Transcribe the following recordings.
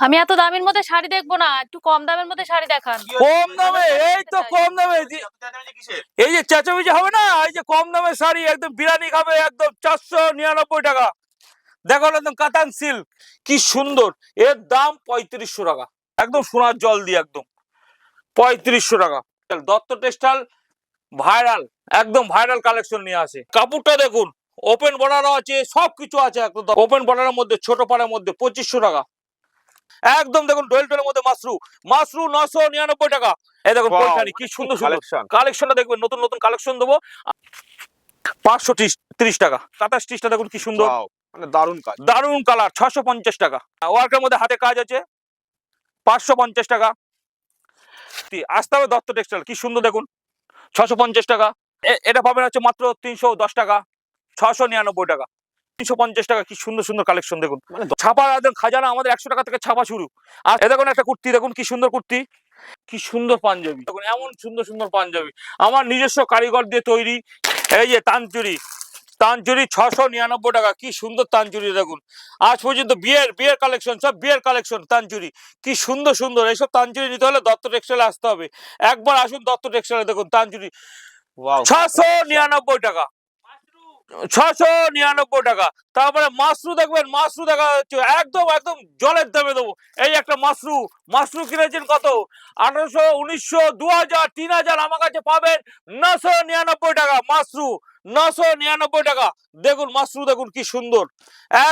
আমি এত দামের মধ্যে শাড়ি দেখবো না, একটু কম দামের মধ্যে শাড়ি দেখান। কম দামে? এই তো কম দামে। এই যে চেঁচামেচি হবে না, এই যে কম দামের শাড়ি, একদম বিরিয়ানি খাবে, একদম 499 টাকা। দেখো একদম কাতান সিল্ক, কি সুন্দর। এর দাম 3500 টাকা, একদম সোনার জল দিয়ে, একদম 3500 টাকা। দত্ত টেক্সটাইল ভাইরাল, একদম ভাইরাল কালেকশন নিয়ে আসে। কাপড়টা দেখুন, ওপেন বর্ডারও আছে, সবকিছু আছে। একদম ওপেন বর্ডারের মধ্যে, ছোট পাড়ের মধ্যে 2500 টাকা। একদম দেখুন ডোয়েল টোলের মধ্যে মাশরু, মাশরু 999 টাকা। এই দেখুন পৈঠানি, কি সুন্দর সুন্দর কালেকশনটা দেখবেন, নতুন নতুন কালেকশন দেবো। 530 টাকা। কাতার স্টিচটা দেখুন কি সুন্দর, মানে দারুণ কাজ, দারুণ কালার। 650 টাকা। ওয়ার্কের মধ্যে হাতে কাজ আছে, 550 টাকা। আসতে হবে দত্ত টেক্সটাইল, কি সুন্দর দেখুন, 650 টাকা। এটা পাবেন হচ্ছে মাত্র 310 টাকা, 699 টাকা, 350 টাকা। কি সুন্দর সুন্দর কালেকশন দেখুন, মানে ছাপা একদম খাজানা। আমাদের 100 টাকা থেকে ছাপা শুরু। আর এ দেখুন একটা কুর্তি, দেখুন কি সুন্দর কুর্তি, কি সুন্দর পাঞ্জাবি। দেখুন এমন সুন্দর সুন্দর পাঞ্জাবি আমার নিজস্ব কারিগর দিয়ে তৈরি। এই যে তানচুরি, তানচুরি 699 টাকা। কি সুন্দর তানচুরি দেখুন। আজ পর্যন্ত বিয়ের কালেকশন, সব বিয়ের কালেকশন। তানচুরি কি সুন্দর সুন্দর। এইসব তানচুরি নিতে হলে দত্ত টেক্সটাইলে আসতে হবে। একবার আসুন দত্ত টেক্সটাইলে, দেখুন তানচুরি 699 টাকা, 699 টাকা। তারপরে মাশরু দেখবেন, মাশরু দেখা যাচ্ছে একদম একদম জলের দামে দেবো। এই একটা মাশরু, মাশরু কিনেছেন কত? 1800, 1900, 2000, 3000, আমার কাছে পাবেন 999 টাকা। মাশরু 999 টাকা। দেখুন মাশরু দেখুন কি সুন্দর,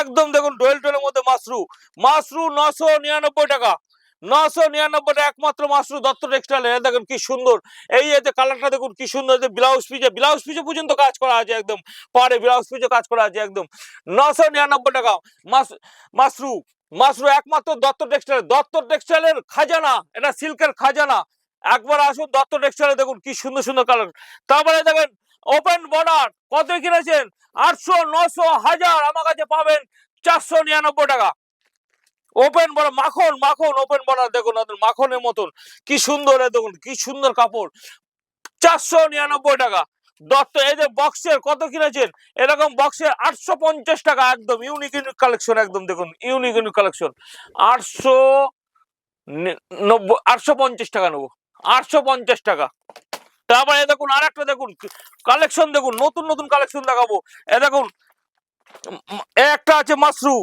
একদম দেখুন ডোয়েল টোলের মধ্যে মাশরু, মাশরু 999 টাকা। 999 টাকা একমাত্র মাশরু দত্ত টেক্সটাইলে। দেখুন কি সুন্দর। এই যে কালারটা দেখুন কি সুন্দর। ব্লাউজ পিসে পর্যন্ত কাজ করা আছে, একদম পারে ব্লাউজ পিসে কাজ করা আছে একদম। 999 টাকা মাশরু, মাশরু একমাত্র দত্ত টেক্সটাইল। দত্ত টেক্সটাইলের খাজানা, এটা সিল্কের খাজানা। একবার আসুন দত্ত টেক্সটাইলে, দেখুন কি সুন্দর সুন্দর কালার। তারপরে দেখেন ওপেন বর্ডার, কত কিনেছেন? 800, 900, 1000, আমার কাছে পাবেন 499 টাকা। ওপেন বড় মাখন, মাখন ওপেন বড় দেখুন, মাখনের মতন কি সুন্দর। দেখুন কি সুন্দর কাপড়, 499 টাকা। দত্ত এই যে বক্সের কত কিনেছেন? এরকম বক্সের 850 টাকা। একদম ইউনিক ইউনিক কালেকশন, একদম দেখুন ইউনিক ইউনিক কালেকশন। 850 টাকা নেবো, 850 টাকা। তারপরে দেখুন আর একটা দেখুন কালেকশন, দেখুন নতুন নতুন কালেকশন দেখাবো। এ দেখুন একটা আছে মাশরু,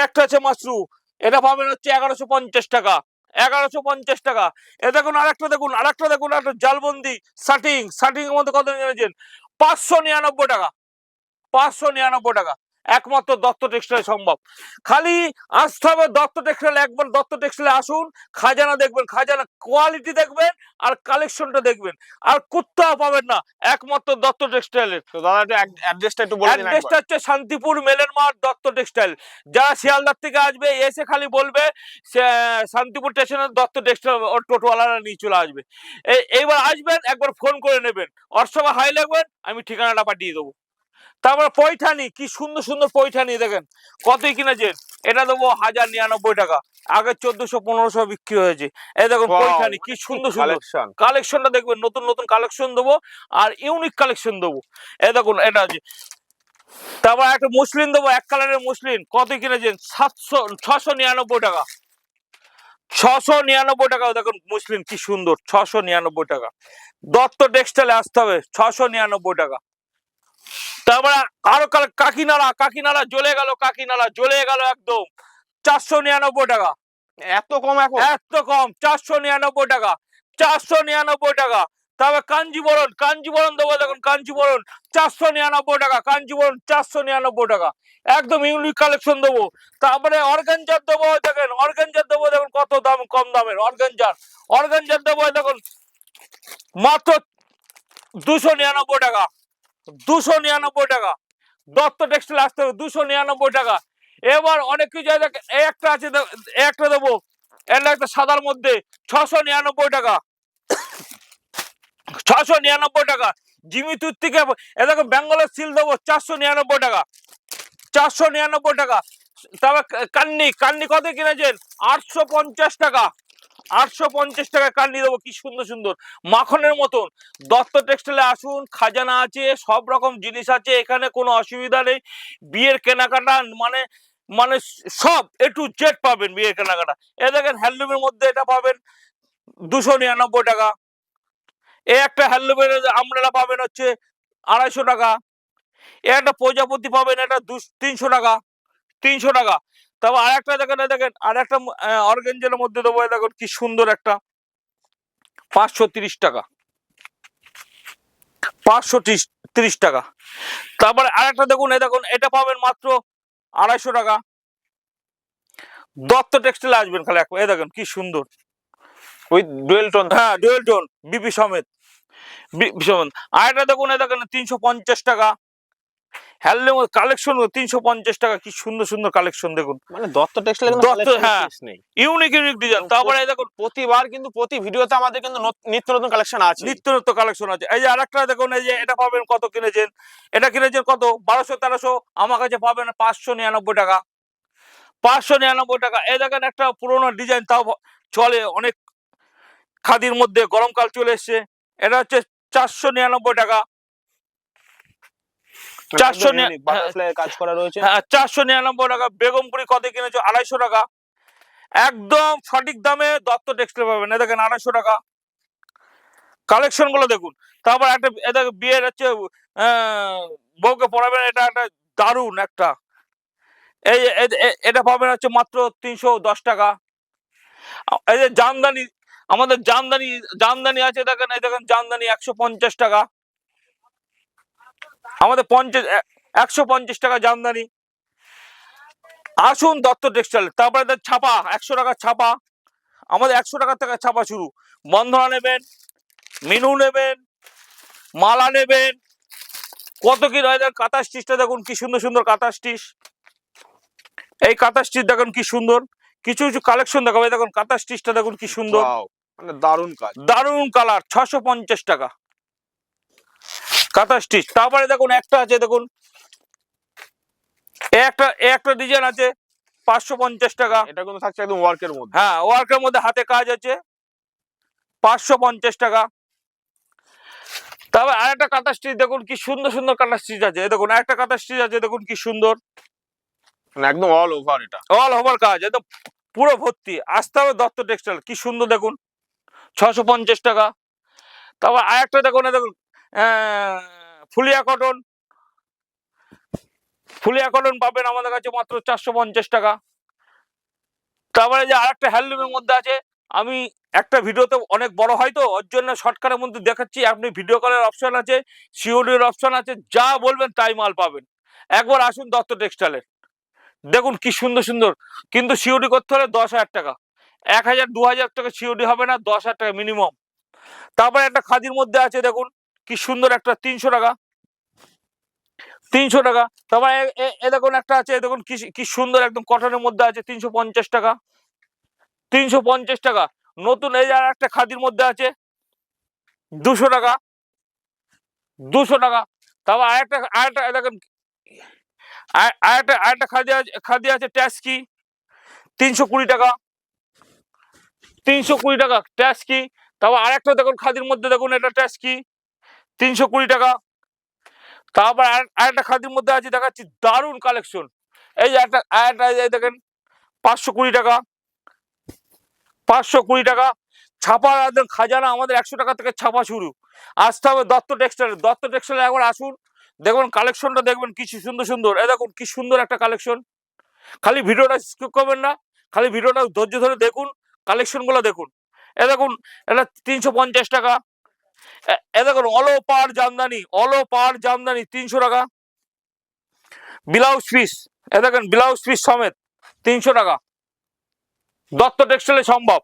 একটা আছে মাশরু, এটা পাবেন হচ্ছে 1150 টাকা, 1150 টাকা। এ দেখুন আরেকটা, দেখুন আরেকটা, দেখুন একটা জালবন্দি শার্টিং, শার্টিং এর মধ্যে কত নিয়েছেন? 599 টাকা, 599 টাকা। একমাত্র দত্ত টেক্সটাইল সম্ভব। খালি আসতে হবে দত্ত টেক্সটাইল। একবার দত্ত টেক্সটাইলে আসুন, খাজানা দেখবেন, খাজানা কোয়ালিটি দেখবেন, আর কালেকশনটা দেখবেন, আর কোথাও পাবেন না, একমাত্র দত্ত টেক্সটাইলের। তো দাদা একটু অ্যাড্রেসটা একটু বলে দিন। অ্যাড্রেসটা হচ্ছে শান্তিপুর মেলের মাঠ, দত্ত টেক্সটাইল। যারা শিয়ালদার থেকে আসবে এসে খালি বলবে শান্তিপুর স্টেশনের দত্ত টেক্সটাইল, ওর টোটোওয়ালারা নিয়ে চলে আসবে। এইবার আসবেন, একবার ফোন করে নেবেন, ওর সঙ্গে হাই লাগবেন, আমি ঠিকানাটা পাঠিয়ে দেবো। তারপর পৈঠানি, কি সুন্দর সুন্দর পৈঠানি দেখেন, কতই কিনেছেন? এটা দেবো 1099 টাকা। আগে 1400, 1500 বিক্রি হয়েছে। এই দেখুন পৈঠানি, কি সুন্দর সুন্দর কালেকশনটা দেখবেন, নতুন নতুন কালেকশন দেবো, আর ইউনিক কালেকশন দেবো। এই দেখুন এটা আছে। তারপর একটা মুসলিম দেবো, এক কালারের মুসলিম, কত কিনেছেন? 699 টাকা, 699 টাকা। দেখুন মুসলিম কি সুন্দর, 699 টাকা। দত্ত টেক্সটাইলে আসতে হবে, 699 টাকা। তারপরে আরো কাকিনাড়া, কাকিনাড়া জ্বলে গেল, কাকিনাড়া জ্বলে গেল একদম, 499 টাকা। এত কম? এখন এত কম, 499 টাকা, 499 টাকা। তবে কাঞ্জিবরণ, কাঞ্জিবরণ দেবো, দেখুন কাঞ্জিবরণ 499 টাকা, কাঞ্জিবরণ 499 টাকা। একদম ইউনিক কালেকশন দেবো। তারপরে অর্গানজার দেবো, দেখেন অর্গানজার দেবো, দেখুন কত দাম, কম দামের অর্গানজার। অর্গানজার দেবো দেখুন মাত্র 299 টাকা, 299 টাকা। দত্ত টেক্সটাইল আসতে হবে, 299 টাকা। এবার অনেক কিছু একটা আছে, একটা দেবো, এটা একটা সাদার মধ্যে 699 টাকা, 699 টাকা। জিমিতুর থেকে এ দেখো বেঙ্গলের সিল দেবো 499 টাকা, 499 টাকা। তারপর কান্নি, কান্নি কত কিনেছেন? 850 টাকা, 850 টাকা কান্নি দেবো। কি সুন্দর সুন্দর মাখনের মতন। দত্ত টেক্সটাইলে আসুন, খাজানা আছে, সব রকম জিনিস আছে, এখানে কোনো অসুবিধা নেই। বিয়ের কেনাকাটা মানে মানে সব A to Z পাবেন বিয়ে কেনাকাটা। এ দেখেন হ্যান্ডলুমের মধ্যে এটা পাবেন 299 টাকা। এই একটা হ্যান্ডলুমের আপনারা পাবেন হচ্ছে 250 টাকা। এ একটা প্রজাপতি পাবেন এটা 300 টাকা, 300 টাকা। তবে আরেকটা দেখেন, দেখেন আরেকটা অর্গানজার মধ্যে দেবো, দেখুন কি সুন্দর একটা 530 টাকা, 530 টাকা। তারপরে আরেকটা দেখুন, দেখুন এটা পাবেন মাত্র 250 টাকা। দত্ত টেক্সটাইল আসবেন খালি একবার, এই দেখেন কি সুন্দর, উইথ ডুয়েল টোন। হ্যাঁ ডুয়েল টোন বিপি সমেত, বিপি সমেত। আরেকটা দেখুন, এই দেখেন 350 টাকা। হ্যান্ডলুম কালেকশন 350 টাকা, কি সুন্দর সুন্দর কালেকশন দেখুন। মানে দত্ত টেক্সটাইল কিন্তু দত্ত, কালেকশন হ্যাঁ শেষ নেই। Unique unique design. তারপরে এই দেখুন প্রতিবার কিন্তু প্রতি ভিডিওতে আমাদের কিন্তু নিত্য নতুন কালেকশন আছে। নিত্য নতুন কালেকশন আছে। এই যে আরেকটা দেখুন, এই যে এটা পাবেন কত কিনেছেন, এটা কিনেছেন কত 1200-1300, আমার কাছে পাবেন 599 টাকা, 599 টাকা। এই দেখেন একটা পুরোনো ডিজাইন, তাও চলে অনেক, খাদির মধ্যে গরমকাল চলে এসছে, এটা হচ্ছে 499 টাকা। বাটারফ্লাই কাজ করা রয়েছে। হ্যাঁ 499 টাকা। বেগমপুরি কত কিনেছো 250 টাকা। একদম সঠিক দামে দত্ত টেক্সটাইল পাবেন। এই দেখেন 250 টাকা। কালেকশন গুলো দেখুন। তারপর একটা এটা বিয়ের হচ্ছে বউকে পরাবেন, এটা একটা দারুণ একটা, এই এটা পাবেন হচ্ছে মাত্র 310 টাকা। এই যে জামদানি, আমাদের জামদানি, জামদানি আছে দেখেন, এই দেখেন জামদানি 150 টাকা, আমাদের 150 টাকা জামদানি। আসুন দত্ত টেক্সটাইল। তারপরে ছাপা 100 টাকা ছাপা, আমাদের 100 টাকা থেকে ছাপা শুরু। বন্ধনা নেবেন, মিনু নেবেন, মালা নেবেন, কত কি রয়ে যায়। কাঁথা স্টিচটা দেখুন কি সুন্দর সুন্দর কাঁথা স্টিচ, এই কাঁথা স্টিচ দেখুন কি সুন্দর, কিছু কিছু কালেকশন দেখাবো। দেখুন কাঁথা স্টিচটা দেখুন কি সুন্দর, Wow, মানে দারুণ কাজ। দারুণ কালার, 650 টাকা কাঁথা স্টিচ। তারপরে দেখুন একটা আছে, দেখুন একটা ডিজাইন আছে 550 টাকা। এটা কিন্তু থাকছে একদম ওয়ার্কের মধ্যে। হ্যাঁ ওয়ার্কের মধ্যে হাতে কাজ আছে, 550 টাকা। তারপর আরেকটা কাঁথা স্টিচ দেখুন কি সুন্দর সুন্দর কাঁথা স্টিচ আছে, দেখুন আরেকটা কাঁথা স্টিচ আছে দেখুন কি সুন্দর, মানে একদম অল ওভার এটা। অল ওভার কাজ, একদম পুরো ভর্তি। আসতে হবে দত্ত টেক্সটাইল, কি সুন্দর দেখুন 650 টাকা। তারপর আরেকটা দেখুন, দেখুন ফুলিয়া কটন, ফুলিয়া কটন পাবেন আমাদের কাছে মাত্র 450 টাকা। তারপরে যে আরেকটা হ্যান্ডলুমের মধ্যে আছে, আমি একটা ভিডিওতে অনেক বড় হয় তো ওর জন্য শর্টকাটের মধ্যে দেখাচ্ছি। আপনি ভিডিও কলের অপশন আছে, সিওডির অপশন আছে, যা বলবেন তাই মাল পাবেন। একবার আসুন দত্ত টেক্সটাইলে, দেখুন কি সুন্দর সুন্দর। কিন্তু সিওডি করতে হলে 10,000 টাকা, 1,000-2,000 টাকা সিওডি হবে না, 10,000 টাকা মিনিমাম। তারপরে একটা খাদির মধ্যে আছে দেখুন কি সুন্দর একটা 300 টাকা, 300 টাকা। তারপরে এ দেখুন একটা আছে, দেখুন কি সুন্দর একদম কটনের মধ্যে আছে 350 টাকা, 350 টাকা। নতুন এই যে একটা খাদির মধ্যে আছে 200 টাকা, 200 টাকা। তারপর আরেকটা দেখুন, আরেকটা খাদি আছে ট্যাস্কি 320 টাকা, 320 টাকা ট্যাস্কি। তারপর আরেকটা দেখুন খাদির মধ্যে, দেখুন এটা ট্যাস্কি 320 টাকা। তারপর আরেকটা খাদির মধ্যে আছে, দেখাচ্ছি দারুণ কালেকশন। এই যে আরেকটা দেখেন 520 টাকা, 520 টাকা। ছাপা একদম খাজানা, আমাদের 100 টাকা থেকে ছাপা শুরু। আসতে হবে দত্ত টেক্সটাইল, দত্ত টেক্সটাইলে একবার আসুন, দেখুন কালেকশনটা দেখবেন কি সুন্দর সুন্দর। এই দেখুন কি সুন্দর একটা কালেকশন, খালি ভিডিওটা স্কিপ করবেন না, খালি ভিডিওটা ধৈর্য ধরে দেখুন, কালেকশন গুলো দেখুন। এ দেখুন এটা 350 টাকা। এ দেখুন অলো পার জামদানি, অলো পার জামদানি 300 টাকা। ব্লাউজ পিস, এ দেখেন ব্লাউজ পিস সমেত 300 টাকা, দত্ত টেক্সটাইলে সম্ভব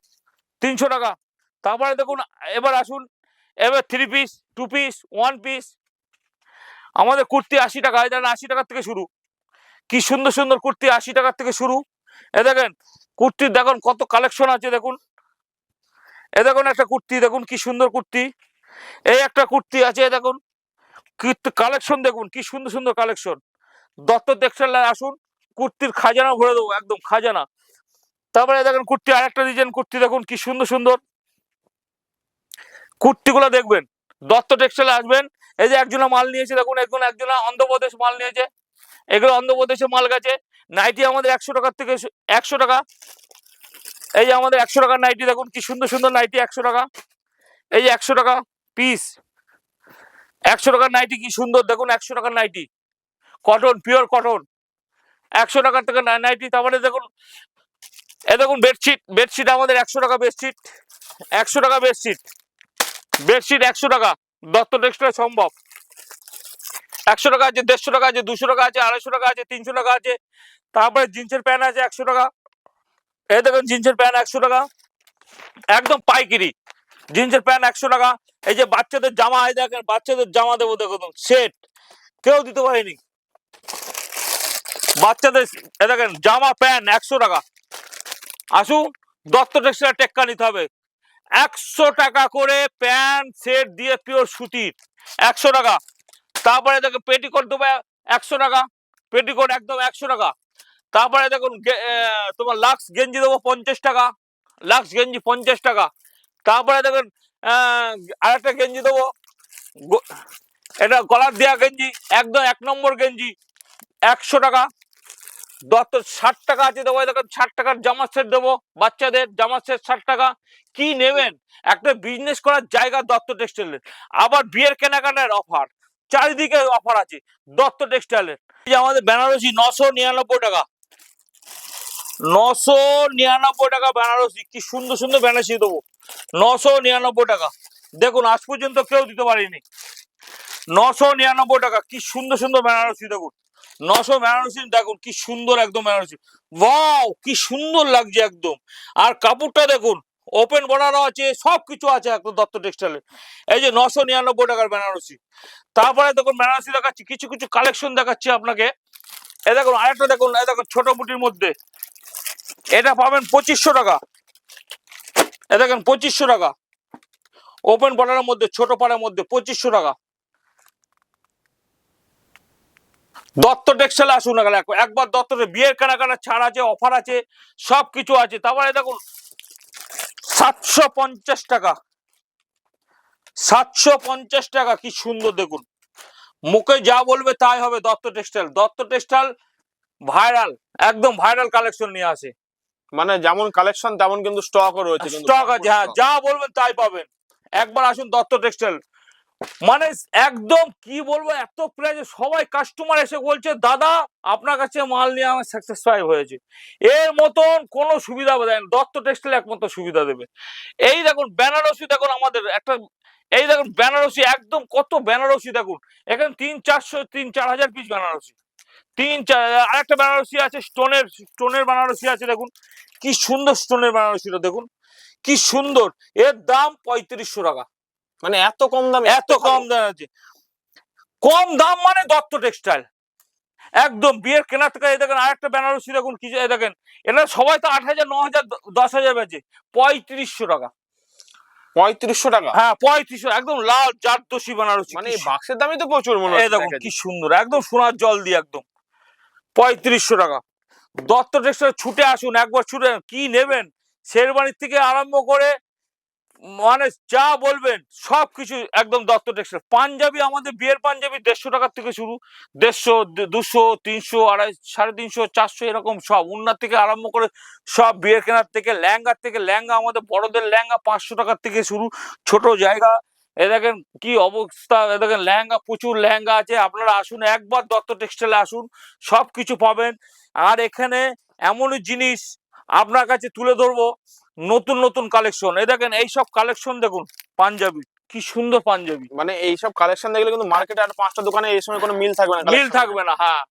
300 টাকা। তারপরে দেখুন এবার আসুন, এবার 3 পিস, 2 পিস, 1 পিস, আমাদের কুর্তি 80 টাকা, এই দেখেন 80 টাকার থেকে শুরু, কি সুন্দর সুন্দর কুর্তি 80 টাকার থেকে শুরু। এ দেখেন কুর্তির দেখুন কত কালেকশন আছে, দেখুন এ দেখুন একটা কুর্তি, দেখুন কি সুন্দর কুর্তি, এই একটা কুর্তি আছে, দেখুন কালেকশন দেখুন কি সুন্দর সুন্দর কালেকশন। দত্ত টেক্সটাইলে আসুন, কুর্তির খাজানা ভরে দেবো, একদম খাজানা। তারপরে দেখেন কুর্তি, আরেকটা ডিজাইন কুর্তি দেখুন কি সুন্দর সুন্দর কুর্তিগুলো দেখবেন। দত্ত টেক্সটাইলে আসবেন। এই যে একজনা মাল নিয়েছে দেখুন, একজনা অন্ধ্রপ্রদেশ মাল নিয়েছে, এগুলো অন্ধ্রপ্রদেশে মাল গেছে, নাইটি আমাদের 100 টাকার থেকে 100 টাকা। এই যে আমাদের 100 টাকার নাইটি দেখুন কি সুন্দর সুন্দর নাইটি 100 টাকা। এই যে 100 টাকা পিস, 100 টাকার নাইটি কি সুন্দর দেখুন, 100 টাকার নাইটি কটন, পিওর কটন, 100 টাকার থেকে নাইটি। তারপরে দেখুন এ দেখুন বেডশিট, বেডশিট আমাদের 100 টাকা বেডশিট, 100 টাকা বেডশিট, বেডশিট 100 টাকা, দত্ত টেক্সটাইল সম্ভব। 100 টাকা আছে, 150 টাকা আছে, 200 টাকা আছে, 250 টাকা আছে, 300 টাকা আছে। তারপরে জিন্সের প্যান্ট আছে 100 টাকা। এই দেখুন জিন্সের প্যান্ট 100 টাকা, একদম পাইকারি জিন্সের প্যান্ট 100 টাকা। এই যে বাচ্চাদের জামা, এই দেখেন বাচ্চাদের জামা দেবো দেখুন সেট, কেউ দিতে পারেনি বাচ্চাদের। এই দেখেন জামা প্যান্ট 100 টাকা। আসুন দত্ত টেক্সটাইল টেক্কা নিতে হবে। 100 টাকা করে প্যান্ট সেট দিয়ে পিওর সুতির 100 টাকা। তারপরে দেখো পেটিকোট দেবো 100 টাকা, পেটিকোট একদম 100 টাকা। তারপরে দেখুন তোমার লাক্স গেঞ্জি দেবো 50 টাকা, লাক্স গেঞ্জি 50 টাকা। তারপরে দেখুন আরেকটা গেঞ্জি দেবো, এটা গলার দেওয়া গেঞ্জি, একদম 1 নম্বর গেঞ্জি 100 টাকা। দত্ত 60 টাকা আছে দেবো, দেখুন 60 টাকার জামা সেট দেবো, বাচ্চাদের জামা সেট 60 টাকা। কি নেবেন, একটা বিজনেস করার জায়গা দত্ত টেক্সটাইলের। আবার বিয়ের কেনাকাটার অফার, চারিদিকে অফার আছে দত্ত টেক্সটাইলের। এই যে আমাদের বেনারসি 999 টাকা, 999 টাকা বেনারসি, কি সুন্দর সুন্দর বেনারসি দেবো 999 টাকা। দেখুন আজ পর্যন্ত কেউ দিতে পারেনি। 999 টাকা, কি সুন্দর সুন্দর বেনারসি দেখুন, 900 বেনারসি দেখুন কি সুন্দর একদম বেনারসি, ওয়াও কি সুন্দর লাগছে একদম। আর কাপড়টা দেখুন ওপেন বর্ডারও আছে, সবকিছু আছে একদম দত্ত টেক্সটাইলে। এই যে 999 টাকার বেনারসি। তারপরে দেখুন বেনারসি দেখাচ্ছি, কিছু কিছু কালেকশন দেখাচ্ছি আপনাকে। এই দেখুন আরেকটা দেখুন, এই দেখুন ছোট বুটির মধ্যে, এটা পাবেন 2500 টাকা। এ দেখেন 2500 টাকা, ওপেন বর্ডারের মধ্যে ছোট পাড়ার মধ্যে 2500 টাকা। দত্ত টেক্সটাইল আসুন না একবার, দত্ত বিয়ের কেনাকাটা ছাড় আছে, অফার আছে, সবকিছু আছে। তারপরে দেখুন 750 টাকা, 750 টাকা, কি সুন্দর দেখুন, মুখে যা বলবে তাই হবে Dutta textile. Dutta textile viral, একদম ভাইরাল কালেকশন নিয়ে আসে। মানে যেমন কালেকশন তেমন কিন্তু স্টকও রয়েছে, স্টক আছে, হ্যাঁ যা বলবেন তাই পাবেন। একবার আসুন দত্ত টেক্সটাইল, মানে একদম কি বলবো, এত প্রাইজে সবাই কাস্টমার এসে বলছে দাদা আপনার কাছে মাল নিয়ে আমার স্যাটিসফাই হয়েছে। এর মতন কোনো সুবিধা দেয় না, দত্ত টেক্সটাইল একমাত্র সুবিধা দেবে। এই দেখুন বেনারসি দেখুন আমাদের একটা, এই দেখুন বেনারসি একদম কত বেনারসি দেখুন, এখানে 3-4 পিস বেনারসি, 3-4। আরেকটা বেনারসি আছে স্টোনের, স্টোনের বেনারসি আছে দেখুন, কি সুন্দর স্টোনের বেনারসিটা দেখুন কি সুন্দর, এর দাম 3500 টাকা। মানে এত কম দামে, এত কম দাম আছে, কম দাম মানে দত্ত টেক্সটাইল একদম বিয়ের কেনা থেকে। এই দেখেন আরেকটা বেনারসি দেখুন, কি দেখেন, এটা সবাই তো 8000, 9000, 10000 বেচে, 3500 টাকা। 3500 টাকা, হ্যাঁ 3500, একদম লাল জারদোসি বেনারসি, মানে বাক্সের দামই তো প্রচুর মনে এই হচ্ছে। দেখুন কি সুন্দর একদম সোনার জল দিয়ে একদম 3500 টাকা। দত্ত টেক্সটাইল ছুটে আসুন একবার, ছুটে কি নেবেন, শেরবানির থেকে আরম্ভ করে মানে যা বলবেন সবকিছু একদম দত্ত টেক্সটাইল। পাঞ্জাবি আমাদের বিয়ের পাঞ্জাবি 150 টাকার থেকে শুরু, 150, 200, 300, 250, 350, 400 এরকম সব, উন্নার থেকে আরম্ভ করে সব বিয়ের কেনার থেকে, লেহেঙ্গার থেকে, লেহেঙ্গা আমাদের বড়দের লেহেঙ্গা 500 টাকার থেকে শুরু, ছোট জায়গা। এ দেখেন কি অবস্থা, এ দেখেন লেহেঙ্গা, প্রচুর লেহেঙ্গা আছে। আপনারা আসুন একবার দত্ত টেক্সটাইলে আসুন, সব কিছু পাবেন। আর এখানে এমনই জিনিস আপনার কাছে তুলে ধরবো, নতুন নতুন কালেকশন। এই দেখেন এইসব কালেকশন দেখুন, পাঞ্জাবি কি সুন্দর পাঞ্জাবি, মানে এইসব কালেকশন দেখলে কিন্তু মার্কেটে আর 5টা দোকানে এই সময় কোনো মিল থাকবে না, মিল থাকবে না। হ্যাঁ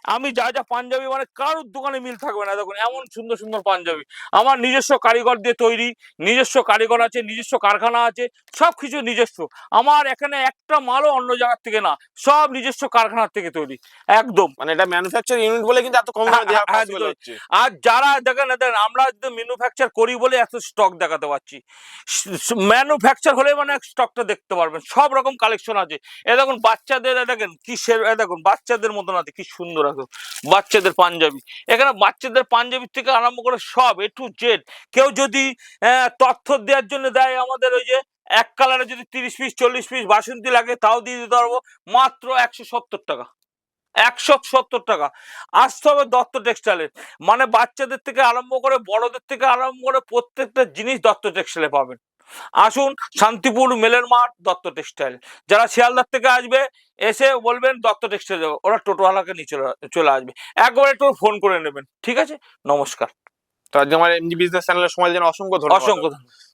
আমি যা যা পাঞ্জাবি মানে কারোর দোকানে মিল থাকবে না। দেখুন এমন সুন্দর সুন্দর পাঞ্জাবি, আমার নিজস্ব কারিগর দিয়ে তৈরি, নিজস্ব কারিগর আছে, নিজস্ব কারখানা আছে, সবকিছু নিজস্ব। আমার এখানে একটা মালও অন্য জায়গার থেকে না, সব নিজস্ব কারখানার থেকে তৈরি একদম। মানে এটা ম্যানুফ্যাকচার ইউনিট বলে কিন্তু এত কম দামে দেওয়া পসিবল হচ্ছে। আর যারা দেখেন আমরা যদি ম্যানুফ্যাকচার করি বলে এত স্টক দেখাতে পারছি, ম্যানুফ্যাকচার হলে মানে স্টকটা দেখতে পারবেন, সব রকম কালেকশন আছে। এ দেখুন বাচ্চাদের, দেখেন কি দেখুন বাচ্চাদের মতন আছে, কি সুন্দর আছে বাচ্চাদের পাঞ্জাবি। এখানে বাচ্চাদের পাঞ্জাবি থেকে আরম্ভ করে সব A to Z। কেউ যদি তথ্য দেওয়ার জন্য দেয়, আমাদের ওই যে এক কালারে যদি 30 পিস 40 পিস বাসন্তী লাগে তাও দিয়ে দিতে পারবো মাত্র 170 টাকা। 170 টাকা। আসতে হবে দত্ত টেক্সটাইলে, মানে বাচ্চাদের থেকে আরম্ভ করে বড়দের থেকে আরম্ভ করে প্রত্যেকটা জিনিস দত্ত টেক্সটাইলে পাবেন। আসুন, শান্তিপুর মেলের মাঠ, দত্ত টেক্সটাইল। যারা শিয়ালদার থেকে আসবে এসে বলবেন দত্ত টেক্সটাইল যাবো, ওরা টোটোওয়ালাকে নিয়ে চলে আসবে, একবার একটু ফোন করে নেবেন। ঠিক আছে, নমস্কার। তো আজকে আমার এমজি বিজনেস চ্যানেলের সময় জন্য অসংখ্য ধন্যবাদ। অসংখ্য ধন্যবাদ।